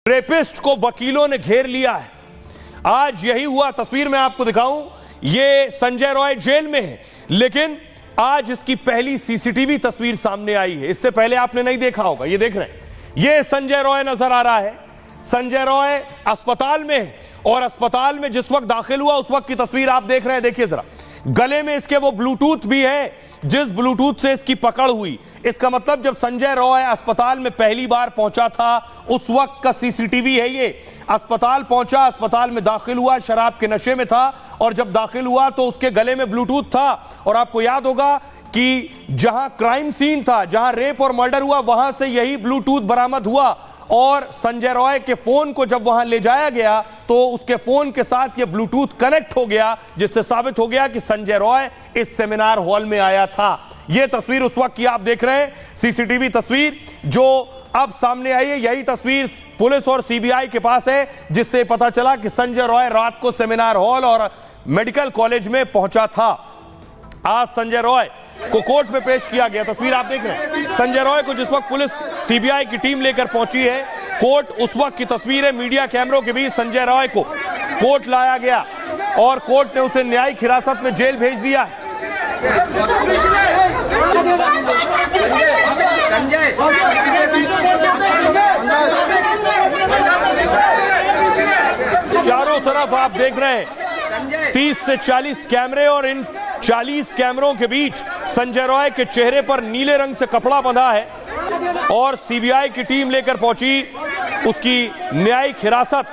Rapist को वकीलों ने घेर लिया है। आज यही हुआ, तस्वीर में आपको दिखाऊं, ये संजय रॉय जेल में है, लेकिन आज इसकी पहली सीसीटीवी तस्वीर सामने आई है। इससे पहले आपने नहीं देखा होगा। ये देख रहे हैं, ये संजय रॉय नजर आ रहा है। संजय रॉय अस्पताल में है और अस्पताल में जिस वक्त दाखिल हुआ उस वक्त की तस्वीर आप देख रहे हैं। देखिए जरा, गले में इसके वो ब्लूटूथ भी है जिस ब्लूटूथ से इसकी पकड़ हुई। इसका मतलब जब संजय रॉय अस्पताल में पहली बार पहुंचा था उस वक्त का सीसीटीवी है ये। अस्पताल पहुंचा, अस्पताल में दाखिल हुआ, शराब के नशे में था और जब दाखिल हुआ तो उसके गले में ब्लूटूथ था। और आपको याद होगा कि जहां क्राइम सीन था, जहां रेप और मर्डर हुआ, वहां से यही ब्लूटूथ बरामद हुआ और संजय रॉय के फोन को जब वहां ले जाया गया तो उसके फोन के साथ यह ब्लूटूथ कनेक्ट हो गया, जिससे साबित हो गया कि संजय रॉय इस सेमिनार हॉल में आया था। यह तस्वीर उस वक्त की आप देख रहे हैं, सीसीटीवी तस्वीर जो अब सामने आई है। यही तस्वीर पुलिस और सीबीआई के पास है, जिससे पता चला कि संजय रॉय रात को सेमिनार हॉल और मेडिकल कॉलेज में पहुंचा था। आज संजय रॉय को कोर्ट में पेश किया गया। तस्वीर आप देख रहे हैं, संजय रॉय को जिस वक्त पुलिस सीबीआई की टीम लेकर पहुंची है कोर्ट, उस वक्त की तस्वीर है। मीडिया कैमरों के बीच संजय रॉय को कोर्ट लाया गया और कोर्ट ने उसे न्यायिक हिरासत में जेल भेज दिया है। चारों तरफ आप देख रहे हैं 30 से 40 कैमरे और इन 40 कैमरों के बीच संजय रॉय के चेहरे पर नीले रंग से कपड़ा बंधा है और सीबीआई की टीम लेकर पहुंची। उसकी न्यायिक हिरासत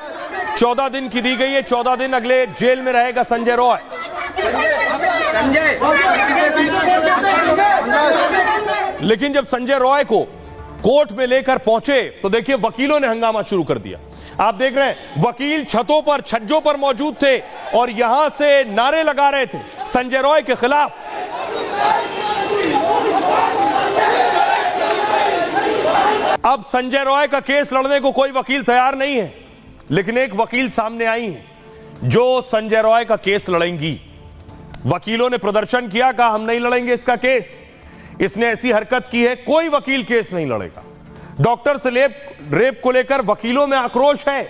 14 दिन की दी गई है। 14 दिन अगले जेल में रहेगा संजय रॉय। लेकिन जब संजय रॉय को कोर्ट में लेकर पहुंचे तो देखिए वकीलों ने हंगामा शुरू कर दिया। आप देख रहे हैं, वकील छतों पर, छज्जों पर मौजूद थे और यहां से नारे लगा रहे थे संजय रॉय के खिलाफ। अब संजय रॉय का केस लड़ने को कोई वकील तैयार नहीं है, लेकिन एक वकील सामने आई है जो संजय रॉय का केस लड़ेंगी। वकीलों ने प्रदर्शन किया, कहा हम नहीं लड़ेंगे इसका केस, इसने ऐसी हरकत की है, कोई वकील केस नहीं लड़ेगा। डॉक्टर से रेप को लेकर वकीलों में आक्रोश है।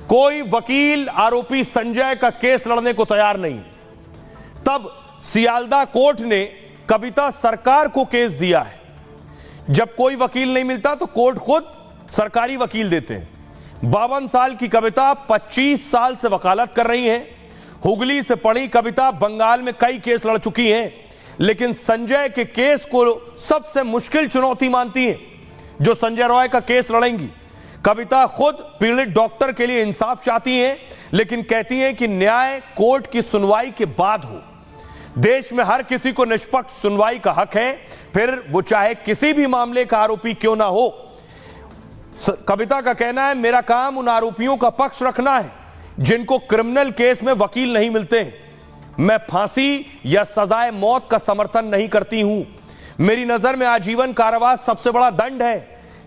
कोई वकील आरोपी संजय का केस लड़ने को तैयार नहीं। तब सियालदा कोर्ट ने कविता सरकार को केस दिया है। जब कोई वकील नहीं मिलता तो कोर्ट खुद सरकारी वकील देते हैं। 52 साल की कविता 25 साल से वकालत कर रही हैं। हुगली से पढ़ी कविता बंगाल में कई केस लड़ चुकी हैं, लेकिन संजय के केस को सबसे मुश्किल चुनौती मानती हैं जो संजय रॉय का केस लड़ेंगी। कविता खुद पीड़ित डॉक्टर के लिए इंसाफ चाहती हैं, लेकिन कहती हैं कि न्याय कोर्ट की सुनवाई के बाद हो। देश में हर किसी को निष्पक्ष सुनवाई का हक है, फिर वो चाहे किसी भी मामले का आरोपी क्यों ना हो। कविता का कहना है, मेरा काम उन आरोपियों का पक्ष रखना है जिनको क्रिमिनल केस में वकील नहीं मिलते हैं। मैं फांसी या सजाए मौत का समर्थन नहीं करती हूं। मेरी नजर में आजीवन कारावास सबसे बड़ा दंड है।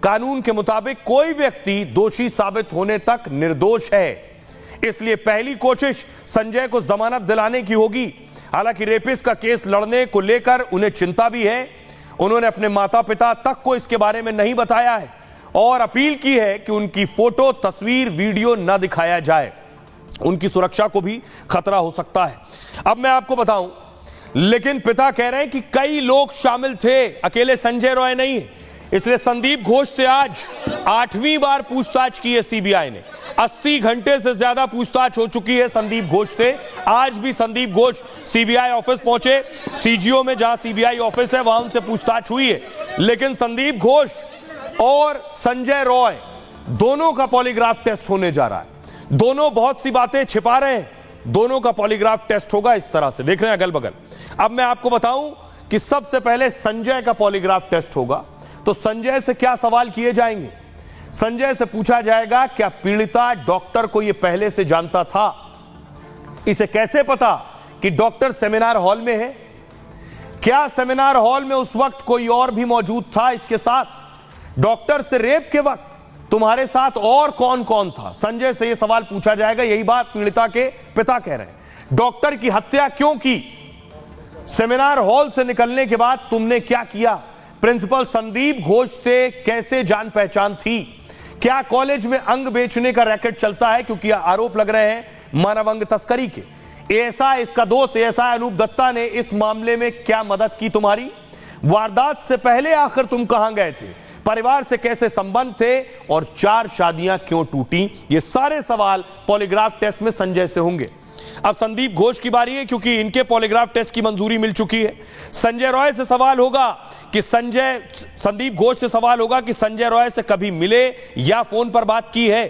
कानून के मुताबिक कोई व्यक्ति दोषी साबित होने तक निर्दोष है, इसलिए पहली कोशिश संजय को जमानत दिलाने की होगी। हालांकि रेपिस्ट का केस लड़ने को लेकर उन्हें चिंता भी है। उन्होंने अपने माता पिता तक को इसके बारे में नहीं बताया है और अपील की है कि उनकी फोटो, तस्वीर, वीडियो न दिखाया जाए। उनकी सुरक्षा को भी खतरा हो सकता है। अब मैं आपको बताऊं, लेकिन पिता कह रहे हैं कि कई लोग शामिल थे, अकेले संजय रॉय नहीं है। इसलिए संदीप घोष से आज 8वीं बार पूछताछ की है सीबीआई ने। 80 घंटे से ज्यादा पूछताछ हो चुकी है संदीप घोष से। आज भी संदीप घोष सीबीआई ऑफिस पहुंचे, सीजीओ में जहां सीबीआई ऑफिस है वहां उनसे पूछताछ हुई है। लेकिन संदीप घोष और संजय रॉय दोनों का पॉलीग्राफ टेस्ट होने जा रहा है। दोनों बहुत सी बातें छिपा रहे हैं, दोनों का पॉलीग्राफ टेस्ट होगा। इस तरह से देख रहे हैं अगल बगल। अब मैं आपको बताऊं कि सबसे पहले संजय का पॉलीग्राफ टेस्ट होगा, तो संजय से क्या सवाल किए जाएंगे? संजय से पूछा जाएगा, क्या पीड़िता डॉक्टर को यह पहले से जानता था? इसे कैसे पता कि डॉक्टर सेमिनार हॉल में है? क्या सेमिनार हॉल में उस वक्त कोई और भी मौजूद था इसके साथ? डॉक्टर से रेप के वक्त तुम्हारे साथ और कौन कौन था? संजय से यह सवाल पूछा जाएगा। यही बात पीड़िता के पिता कह रहे हैं। डॉक्टर की हत्या क्यों की? सेमिनार हॉल से निकलने के बाद तुमने क्या किया? प्रिंसिपल संदीप घोष से कैसे जान पहचान थी? क्या कॉलेज में अंग बेचने का रैकेट चलता है? क्योंकि आरोप लग रहे हैं मानव अंग तस्करी के। एएसआई, इसका दोस्त एएसआई अनूप दत्ता ने इस मामले में क्या मदद की तुम्हारी? वारदात से पहले आखिर तुम कहां गए थे? परिवार से कैसे संबंध थे? और 4 शादियां क्यों टूटी? ये सारे सवाल पॉलीग्राफ टेस्ट में संजय से होंगे। अब संदीप घोष की बारी है, क्योंकि इनके पॉलीग्राफ टेस्ट की मंजूरी मिल चुकी है। संजय रॉय से सवाल होगा कि संदीप घोष से सवाल होगा कि संजय रॉय से कभी मिले या फोन पर बात की है?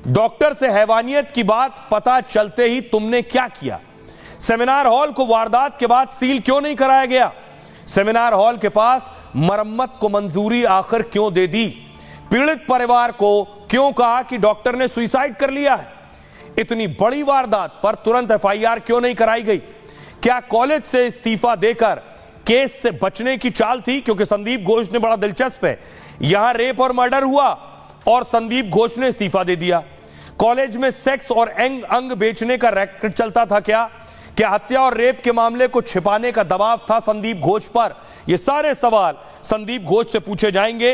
डॉक्टर से हैवानियत की बात पता चलते ही तुमने क्या किया? सेमिनार हॉल को वारदात के बाद सील क्यों नहीं कराया गया? सेमिनार हॉल के पास मरम्मत को मंजूरी आखिर क्यों दे दी? पीड़ित परिवार को क्यों कहा कि डॉक्टर ने सुसाइड कर लिया है? इतनी बड़ी वारदात पर तुरंत एफआईआर क्यों नहीं कराई गई? क्या कॉलेज से इस्तीफा देकर केस से बचने की चाल थी? क्योंकि संदीप घोष ने बड़ा दिलचस्प है, यहां रेप और मर्डर हुआ और संदीप घोष ने इस्तीफा दे दिया। कॉलेज में सेक्स और अंग बेचने का रैकेट चलता था क्या? क्या हत्या और रेप के मामले को छिपाने का दबाव था संदीप घोष पर? ये सारे सवाल संदीप घोष से पूछे जाएंगे।